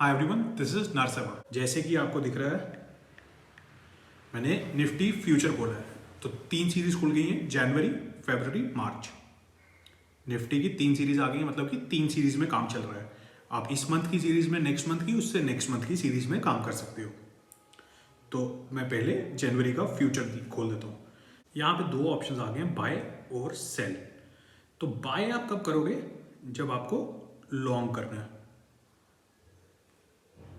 Hi everyone, this is नरसमा। जैसे कि आपको दिख रहा है, मैंने निफ्टी फ्यूचर खोला है। तो 3 सीरीज खुल गई हैं, जनवरी, फरवरी, मार्च। निफ्टी की 3 सीरीज आ गई हैं, मतलब कि 3 सीरीज में काम चल रहा है। आप इस मंथ की सीरीज में, नेक्स्ट मंथ की, उससे नेक्स्ट मंथ की सीरीज में काम कर सकते हो। तो मैं पहले जनवरी का फ्यूचर खोल देता हूँ। यहाँ पे 2 ऑप्शन आ गए हैं, बाय और सेल। तो बाय आप कब करोगे? जब आपको लॉन्ग करना है।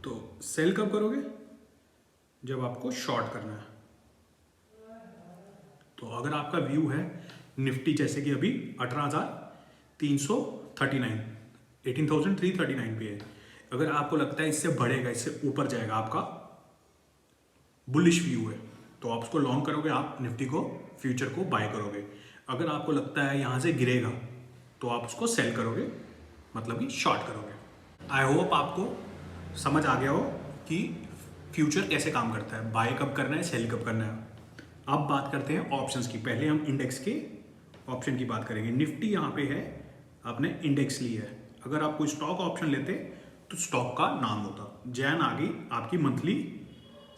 तो सेल कब करोगे? जब आपको शॉर्ट करना है। तो अगर आपका व्यू है निफ्टी, जैसे कि अभी 18,339, 18,339 पे है। अगर आपको लगता है इससे बढ़ेगा, इससे ऊपर जाएगा, आपका बुलिश व्यू है, तो आप उसको लॉन्ग करोगे, आप निफ्टी को, फ्यूचर को बाय करोगे। अगर आपको लगता है यहाँ से गिरेगा, तो आप उसको सेल करोगे, मतलब कि शॉर्ट करोगे। आई होप आपको समझ आ गया हो कि फ्यूचर कैसे काम करता है, बाय कब करना है, सेल कब करना है। अब बात करते हैं ऑप्शंस की। पहले हम इंडेक्स के ऑप्शन की बात करेंगे। निफ्टी यहाँ पे है, आपने इंडेक्स लिया है। अगर आप कोई स्टॉक ऑप्शन लेते तो स्टॉक का नाम होता। जैन आ गई आपकी मंथली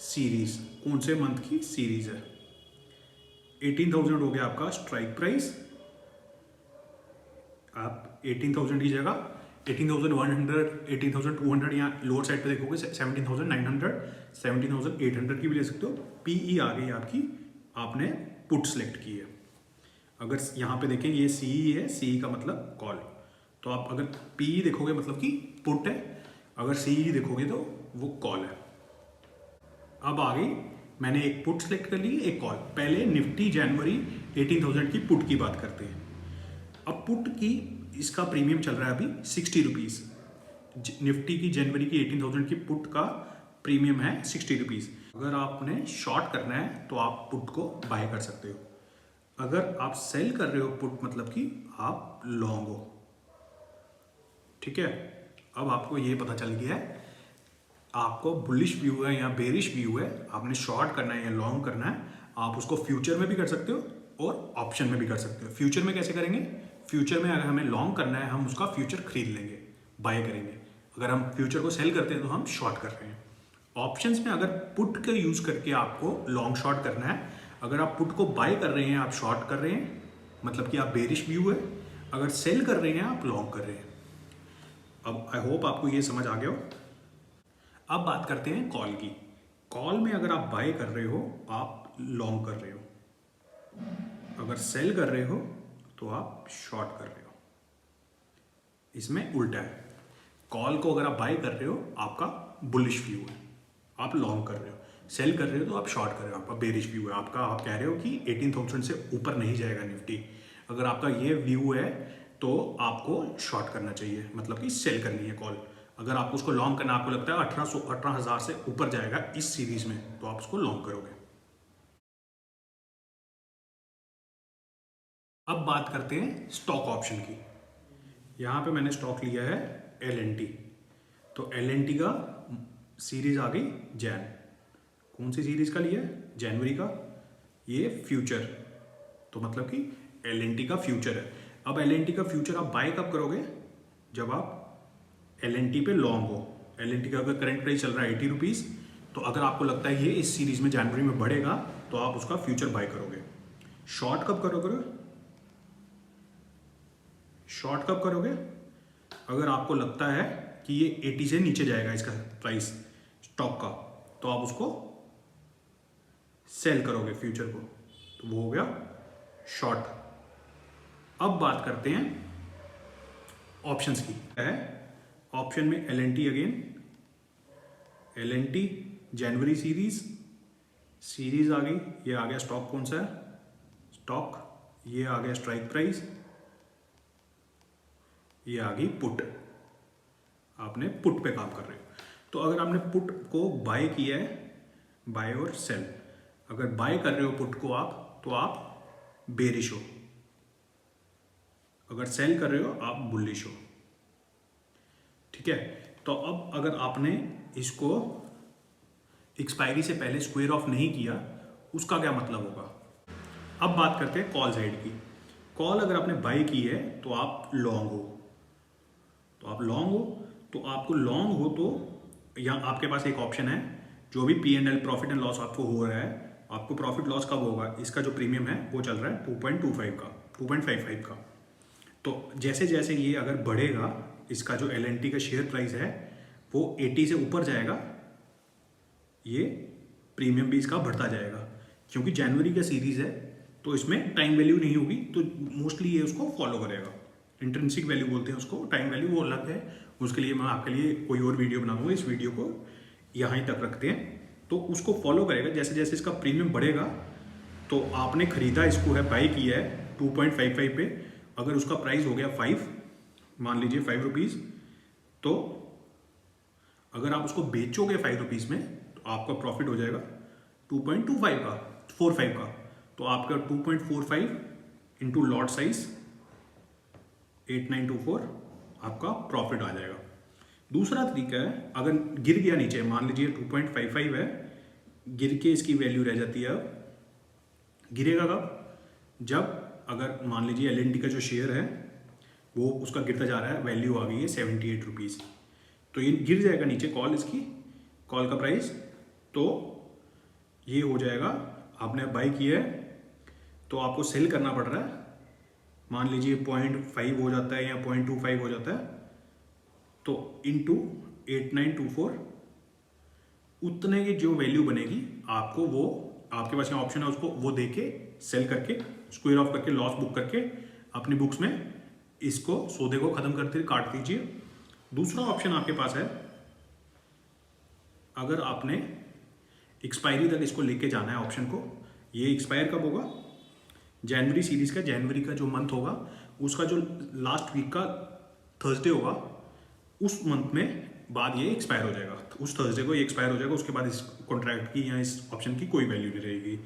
सीरीज। कौन से मंथ की सीरीज है? 18,000 हो गया आपका स्ट्राइक प्राइस। आप 18,000 की जगह 18,100, 18,200 या लोअर साइड पे देखोगे 17,900, 17,800 की भी ले सकते हो। पीई आ गई आपकी, आपने पुट सेलेक्ट की है। अगर यहाँ पे देखें, ये सीई है, सीई का मतलब कॉल। तो आप अगर पीई देखोगे मतलब कि पुट है, अगर सीई देखोगे तो वो कॉल है। अब आ गई, मैंने एक पुट सेलेक्ट कर ली, एक कॉल। पहले निफ्टी जनवरी 18,000 की पुट की बात करते हैं। अब पुट की, इसका प्रीमियम चल रहा है अभी 60 रुपीज़। निफ्टी की जनवरी की 18,000 की पुट का प्रीमियम है 60 रुपीज़। अगर आपने शॉर्ट करना है तो आप पुट को बाय कर सकते हो। अगर आप सेल कर रहे हो पुट, मतलब कि आप लॉन्ग हो। ठीक है, अब आपको ये पता चल गया है आपको बुलिश व्यू है या बेरिश व्यू है, आपने शॉर्ट करना है या लॉन्ग करना है। आप उसको फ्यूचर में भी कर सकते हो और ऑप्शन में भी कर सकते हो। फ्यूचर में कैसे करेंगे? फ्यूचर में अगर हमें लॉन्ग करना है, हम उसका फ्यूचर खरीद लेंगे, बाय करेंगे। अगर हम फ्यूचर को सेल करते हैं तो हम शॉर्ट कर रहे हैं। ऑप्शंस में अगर पुट का यूज करके आपको लॉन्ग शॉर्ट करना है, अगर आप पुट को बाय कर रहे हैं, आप शॉर्ट कर रहे हैं, मतलब कि आप बेरिश व्यू है। अगर सेल कर रहे हैं, आप लॉन्ग कर रहे हैं। अब आई होप आपको ये समझ आ गया हो। अब बात करते हैं कॉल की। कॉल में अगर आप बाय कर रहे हो, आप लॉन्ग कर रहे हो। अगर सेल कर रहे हो तो आप शॉर्ट कर रहे हो। इसमें उल्टा है। कॉल को अगर आप बाय कर रहे हो, आपका बुलिश व्यू है, आप लॉन्ग कर रहे हो। सेल कर रहे हो तो आप शॉर्ट कर रहे हो, आपका बेरिश व्यू है। आपका, आप कह रहे हो कि 18,000 से ऊपर नहीं जाएगा निफ्टी। अगर आपका ये व्यू है तो आपको शॉर्ट करना चाहिए, मतलब कि सेल करनी है कॉल। अगर आपको उसको लॉन्ग करना, आपको लगता है 18,000 से ऊपर जाएगा इस सीरीज में, तो आप उसको लॉन्ग करोगे। अब बात करते हैं स्टॉक ऑप्शन की। यहाँ पे मैंने स्टॉक लिया है LNT। तो LNT का सीरीज आ गई जैन। कौन सी सीरीज का लिया है? जनवरी का। ये फ्यूचर, तो मतलब कि LNT का फ्यूचर है। अब LNT का फ्यूचर आप बाय कब करोगे? जब आप LNT पे लॉन्ग हो। LNT का अगर करंट प्राइस चल रहा है 80 रुपीज़, तो अगर आपको लगता है ये इस सीरीज में जनवरी में बढ़ेगा, तो आप उसका फ्यूचर बाय करोगे। शॉर्ट कब करोगे? शॉर्ट कब करोगे? अगर आपको लगता है कि ये 80 से नीचे जाएगा इसका प्राइस स्टॉक का, तो आप उसको सेल करोगे फ्यूचर को, तो वो हो गया शॉर्ट। अब बात करते हैं ऑप्शंस की। है ऑप्शन में LNT अगेन, LNT जनवरी सीरीज आ गई। ये आ गया स्टॉक, कौन सा है? स्टॉक। ये आ गया स्ट्राइक प्राइस। ये आ गई पुट। आपने पुट पे काम कर रहे हो। तो अगर आपने पुट को बाय किया है, बाय और सेल, अगर बाय कर रहे हो पुट को आप, तो आप बेरिश हो। अगर सेल कर रहे हो, आप बुलिश हो। ठीक है, तो अब अगर आपने इसको एक्सपायरी से पहले स्क्वायर ऑफ नहीं किया, उसका क्या मतलब होगा? अब बात करते हैं कॉल साइड की। कॉल अगर आपने बाय की है तो आप लॉन्ग हो। तो आप लॉन्ग हो, तो आपको लॉन्ग हो तो या आपके पास एक ऑप्शन है, जो भी P&L प्रॉफिट एंड लॉस आपको हो रहा है, आपको प्रॉफिट लॉस कब होगा, इसका जो प्रीमियम है वो चल रहा है 2.25 का, 2.55 का। तो जैसे जैसे ये अगर बढ़ेगा, इसका जो L&T का शेयर प्राइस है वो 80 से ऊपर जाएगा, ये प्रीमियम भी इसका बढ़ता जाएगा। क्योंकि जनवरी का सीरीज है तो इसमें टाइम वैल्यू नहीं होगी, तो मोस्टली ये उसको फॉलो करेगा। इंट्रिंसिक वैल्यू बोलते हैं उसको, टाइम वैल्यू वो अलग है, उसके लिए मैं आपके लिए कोई और वीडियो बना दूंगा। इस वीडियो को यहाँ ही तक रखते हैं। तो उसको फॉलो करेगा, जैसे जैसे इसका प्रीमियम बढ़ेगा, तो आपने खरीदा इसको है, बाई किया है 2.55 पे, अगर उसका प्राइस हो गया 5, मान लीजिए 5 रुपीज़, तो अगर आप उसको बेचोगे 5 रुपीज़ में तो आपका प्रॉफिट हो जाएगा 2.25 का, 45 का। तो आपका 2.45 इंटू लॉट साइज 8924 आपका प्रॉफिट आ जाएगा। दूसरा तरीका है, अगर गिर गया नीचे, मान लीजिए 2.55 है, गिर के इसकी वैल्यू रह जाती है, अब गिरेगा कब, जब अगर मान लीजिए L&T का जो शेयर है वो उसका गिरता जा रहा है, वैल्यू आ गई है 78 रुपीज़, तो ये गिर जाएगा नीचे कॉल, इसकी कॉल का प्राइस, तो ये हो जाएगा, आपने बाई किया है तो आपको सेल करना पड़ रहा है, मान लीजिए 0.5 हो जाता है या 0.25 हो जाता है, तो इंटू 8924 उतने की जो वैल्यू बनेगी आपको, वो आपके पास यहाँ ऑप्शन है, उसको वो दे के सेल करके स्क्वायर ऑफ करके लॉस बुक करके अपनी बुक्स में इसको सौदे को खत्म करते काट दीजिए। दूसरा ऑप्शन आपके पास है, अगर आपने एक्सपायरी तक इसको लेके जाना है ऑप्शन को, ये एक्सपायर कब होगा, जनवरी सीरीज का, जनवरी का जो मंथ होगा उसका जो लास्ट वीक का थर्सडे होगा, उस मंथ में बाद ये एक्सपायर हो जाएगा, उस थर्सडे को ये एक्सपायर हो जाएगा, उसके बाद इस कॉन्ट्रैक्ट की या इस ऑप्शन की कोई वैल्यू नहीं रहेगी।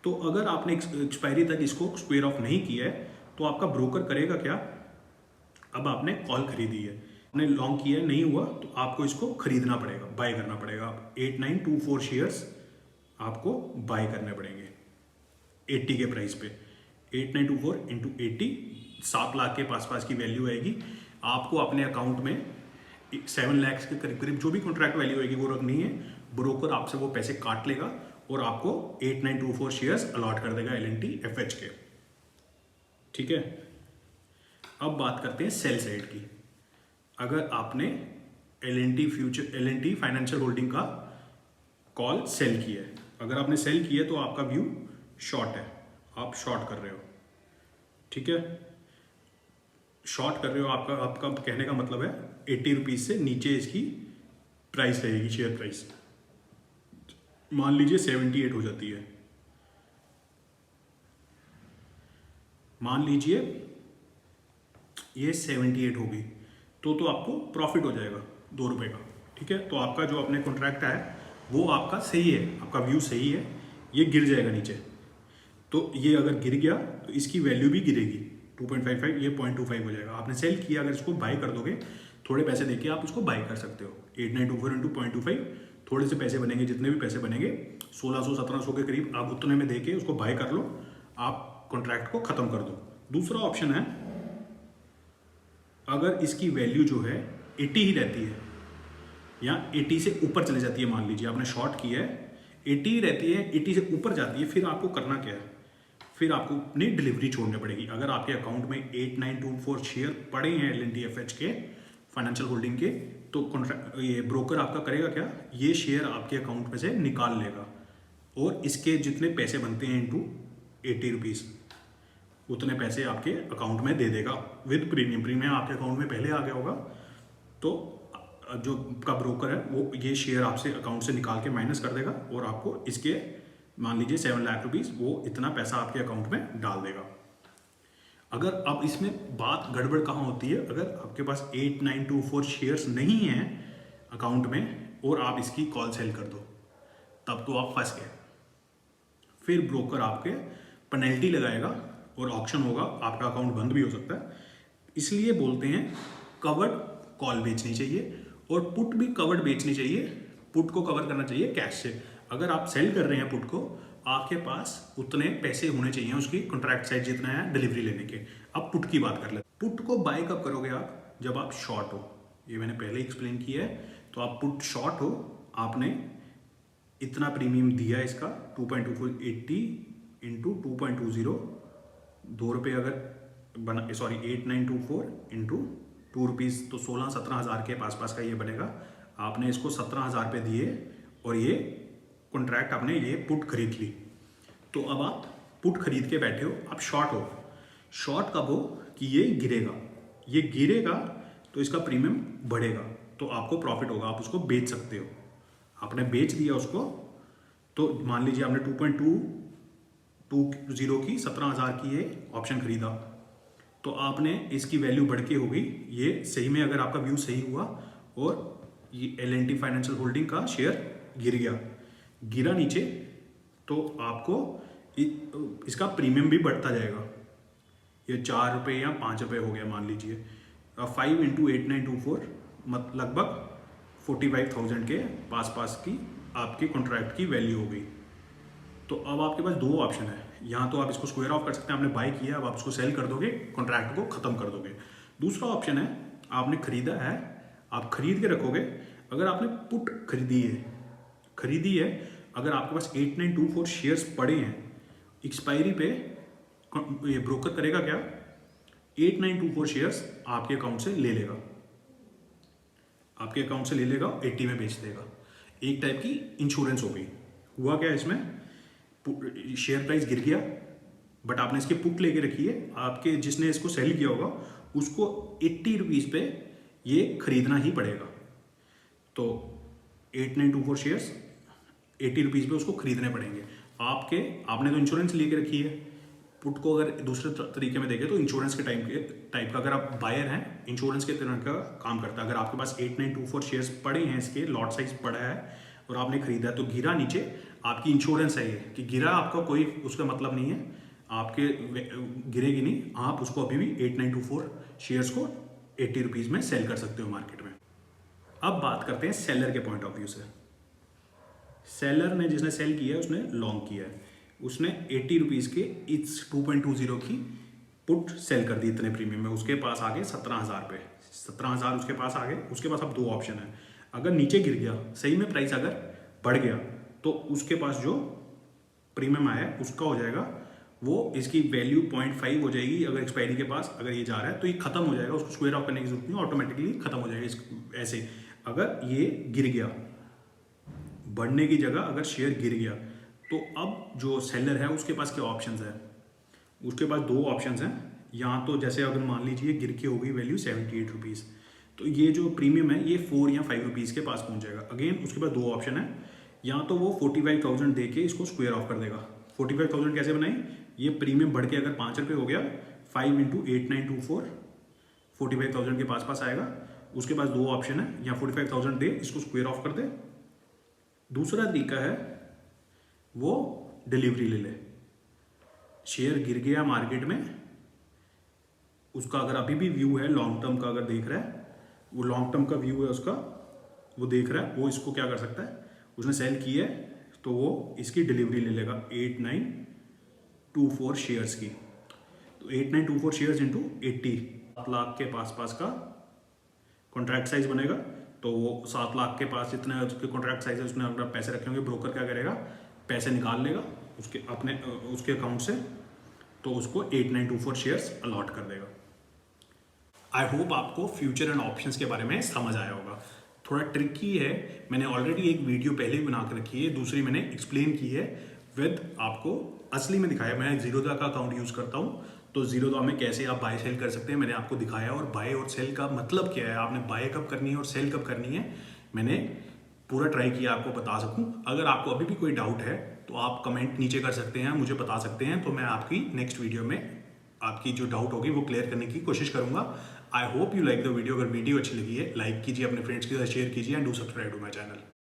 तो अगर आपने एक्सपायरी तक इसको स्क्वायर ऑफ नहीं किया है तो आपका ब्रोकर करेगा क्या, अब आपने कॉल खरीदी है, आपने लॉन्ग किया है, नहीं हुआ तो आपको इसको खरीदना पड़ेगा, बाय करना पड़ेगा। 8924 शेयर्स आपको बाय करने पड़ेंगे 80 के प्राइस पे, 8924 इंटू 80, 7 लाख के पास की वैल्यू आएगी। आपको अपने अकाउंट में 7 लाख के करीब करीब जो भी कॉन्ट्रैक्ट वैल्यू आएगी वो रखनी है, ब्रोकर आपसे वो पैसे काट लेगा और आपको 8924 शेयर्स अलॉट कर देगा L&T FH के। ठीक है, अब बात करते हैं सेल साइड की। अगर आपने L&T फाइनेंशियल होल्डिंग का कॉल सेल किया है, अगर आपने सेल किया है तो आपका व्यू शॉर्ट है, आप शॉर्ट कर रहे हो। ठीक है, शॉर्ट कर रहे हो, आपका कहने का मतलब है 80 रुपीज़ से नीचे इसकी प्राइस रहेगी, शेयर प्राइस मान लीजिए 78 हो जाती है, मान लीजिए ये 78 होगी, तो आपको प्रॉफिट हो जाएगा 2 रुपये का। ठीक है, तो आपका जो अपने कॉन्ट्रैक्ट है वो आपका सही है, आपका व्यू सही है, ये गिर जाएगा नीचे, तो ये अगर गिर गया तो इसकी वैल्यू भी गिरेगी 2.55, ये 0.25 हो जाएगा। आपने सेल किया, अगर इसको बाय कर दोगे, थोड़े पैसे देके आप इसको बाय कर सकते हो, 8924 इंटू 0.25, थोड़े से पैसे बनेंगे, जितने भी पैसे बनेंगे 1600-1700 के करीब, आप उतने में देके उसको बाय कर लो, आप कॉन्ट्रैक्ट को ख़त्म कर दो। दूसरा ऑप्शन है, अगर इसकी वैल्यू जो है 80 ही रहती है या 80 से ऊपर चले जाती है, मान लीजिए आपने शॉर्ट किया है, 80 रहती है, 80 से ऊपर जाती है, फिर आपको करना क्या है, फिर आपको अपनी डिलीवरी छोड़नी पड़ेगी। अगर आपके अकाउंट में 8924 शेयर पड़े हैं L&T FH के फाइनेंशियल होल्डिंग के, तो ये ब्रोकर आपका करेगा क्या, ये शेयर आपके अकाउंट में से निकाल लेगा और इसके जितने पैसे बनते हैं इंटू 80 रुपीज़, उतने पैसे आपके अकाउंट में दे देगा विद प्रीमियम आपके अकाउंट में पहले आ गया होगा, तो जो का ब्रोकर है वो ये शेयर आपसे अकाउंट से निकाल के माइनस कर देगा और आपको इसके मान लीजिए 7 लाख रुपीज़, वो इतना पैसा आपके अकाउंट में डाल देगा। अगर अब इसमें बात गड़बड़ कहाँ होती है, अगर आपके पास 8924 शेयर्स नहीं हैं अकाउंट में और आप इसकी कॉल सेल कर दो, तब तो आप फंस गए। फिर ब्रोकर आपके पेनल्टी लगाएगा और ऑक्शन होगा, आपका अकाउंट बंद भी हो सकता है। इसलिए बोलते हैं कवर्ड कॉल बेचनी चाहिए और पुट भी कवर्ड बेचनी चाहिए। पुट को कवर करना चाहिए कैश से। अगर आप सेल कर रहे हैं पुट को, आपके पास उतने पैसे होने चाहिए उसकी कॉन्ट्रैक्ट साइज जितना है डिलीवरी लेने के। अब पुट की बात कर लेते हैं। पुट को बाय कब करोगे आप, जब आप शॉर्ट हो, ये मैंने पहले एक्सप्लेन किया है। तो आप पुट शॉर्ट हो, आपने इतना प्रीमियम दिया इसका 2.2480 इंटू 2.20, 2 रुपये अगर बना, सॉरी 8924 इंटू 2 रुपीज़, तो 16-17 हज़ार के पास का ये बनेगा। आपने इसको 17,000 पे दिए और ये कॉन्ट्रैक्ट आपने ये पुट खरीद ली। तो अब आप पुट खरीद के बैठे हो, आप शॉर्ट हो। शॉर्ट कब हो कि ये गिरेगा तो इसका प्रीमियम बढ़ेगा, तो आपको प्रॉफिट होगा, आप उसको बेच सकते हो। आपने बेच दिया उसको, तो मान लीजिए आपने 2.220 की 17,000 की ये ऑप्शन खरीदा, तो आपने इसकी वैल्यू बढ़ के हो गई। ये सही में अगर आपका व्यू सही हुआ और ये L&T फाइनेंशियल होल्डिंग का शेयर गिरा नीचे, तो आपको इसका प्रीमियम भी बढ़ता जाएगा। ये 4 रुपये या 5 रुपये हो गया मान लीजिए। 5 इंटू 8924 लगभग 45,000 के पास की आपके कॉन्ट्रैक्ट की वैल्यू हो गई। तो अब आपके पास 2 ऑप्शन है, यहाँ तो आप इसको स्क्वायर ऑफ कर सकते हैं, आपने बाय किया, अब आप इसको सेल कर दोगे, कॉन्ट्रैक्ट को खत्म कर दोगे। दूसरा ऑप्शन है, आपने खरीदा है, आप खरीद के रखोगे। अगर आपने पुट खरीदी है, अगर आपके पास 8924 शेयर्स पड़े हैं, एक्सपायरी पे ये ब्रोकर करेगा क्या, 8924 शेयर्स आपके अकाउंट से ले लेगा, 80 में बेच देगा। एक टाइप की इंश्योरेंस हो गई। हुआ क्या इसमें, शेयर प्राइस गिर गया, बट आपने इसकी पुट लेके रखी है, आपके जिसने इसको सेल किया होगा उसको 80 रुपीज़ पे ये खरीदना ही पड़ेगा। तो 8924 शेयर्स 80 रुपीज़ पे उसको खरीदने पड़ेंगे। आपने तो इंश्योरेंस लेके रखी है। पुट को अगर दूसरे तरीके में देखें तो इंश्योरेंस के टाइप का, अगर आप बायर हैं, इंश्योरेंस के तरह का काम करता है। अगर आपके पास 8924 शेयर्स पड़े हैं, इसके लॉट साइज पड़ा है और आपने खरीदा, तो गिरा नीचे, आपकी इंश्योरेंस है ये कि गिरा, आपका कोई उसका मतलब नहीं है, आपके गिरेगी नहीं, आप उसको अभी भी 8924 शेयर्स को 80 रुपीज़ में सेल कर सकते हो मार्केट में। अब बात करते हैं सेलर के पॉइंट ऑफ व्यू से। सेलर ने, जिसने सेल किया है, उसने लॉन्ग किया है, उसने 80 रुपीज़ के इस 2.20 की पुट सेल कर दी इतने प्रीमियम में। उसके पास आ गए 17,000 पे, 17,000 उसके पास आ गए। उसके पास अब 2 ऑप्शन है, अगर नीचे गिर गया, सही में प्राइस अगर बढ़ गया, तो उसके पास जो प्रीमियम आया उसका हो जाएगा, वो इसकी वैल्यू 0.5 हो जाएगी। अगर एक्सपायरी के पास अगर ये जा रहा है तो ये खत्म हो जाएगा, उसको स्क्वायर ऑफ करने की जरूरत नहीं, ऑटोमेटिकली खत्म हो जाएगा। ऐसे अगर ये गिर गया, बढ़ने की जगह अगर शेयर गिर गया, तो अब जो सेलर है उसके पास क्या ऑप्शंस है, उसके पास 2 ऑप्शंस हैं। यहाँ तो जैसे अगर मान लीजिए गिर के हो गई वैल्यू 78 रुपीज़, तो ये जो प्रीमियम है ये 4 या 5 रुपीज़ के पास पहुँच जाएगा। अगेन उसके पास 2 ऑप्शन है, या तो वो 45,000 दे के इसको स्क्वायर ऑफ कर देगा। 45,000 कैसे बनाई, ये प्रीमियम बढ़ के अगर 5 रुपये हो गया, 5 इंटू 8924 45,000 के पास आएगा। उसके पास 2 ऑप्शन है, या 45,000 दे, इसको स्क्वायर ऑफ कर दे। दूसरा तरीका है वो डिलीवरी ले ले। शेयर गिर गया मार्केट में, उसका अगर अभी भी व्यू है लॉन्ग टर्म का, अगर देख रहा है, वो लॉन्ग टर्म का व्यू है उसका, वो देख रहा है, वो इसको क्या कर सकता है, उसने सेल की है तो वो इसकी डिलीवरी ले लेगा 8924 शेयर्स की। तो 8924 शेयर्स इंटू 80, 7 लाख के पास का कॉन्ट्रैक्ट साइज बनेगा। तो वो 7 लाख के पास जितने उसके कॉन्ट्रैक्ट साइज है, उसने अगर पैसे रखे होंगे, ब्रोकर क्या करेगा, पैसे निकाल लेगा उसके अकाउंट से, तो उसको 8924 शेयर्स अलॉट कर देगा। आई होप आपको फ्यूचर एंड ऑप्शंस के बारे में समझ आया होगा। थोड़ा ट्रिकी है, मैंने ऑलरेडी एक वीडियो पहले ही बना के रखी है, दूसरी मैंने एक्सप्लेन की है विद आपको असली में दिखाया। मैं जीरोधा का अकाउंट यूज़ करता हूँ, तो जीरोधा में कैसे आप बाय सेल कर सकते हैं मैंने आपको दिखाया, और बाय और सेल का मतलब क्या है, आपने बाय कब करनी है और सेल कब करनी है, मैंने पूरा ट्राई किया आपको बता सकूं। अगर आपको अभी भी कोई डाउट है तो आप कमेंट नीचे कर सकते हैं, मुझे बता सकते हैं, तो मैं आपकी नेक्स्ट वीडियो में आपकी जो डाउट होगी वो क्लियर करने की कोशिश करूंगा। I hope you like the video. अगर वीडियो अच्छी लगी है, लाइक कीजिए, अपने फ्रेंड्स के साथ शेयर कीजिए, and do subscribe to my channel.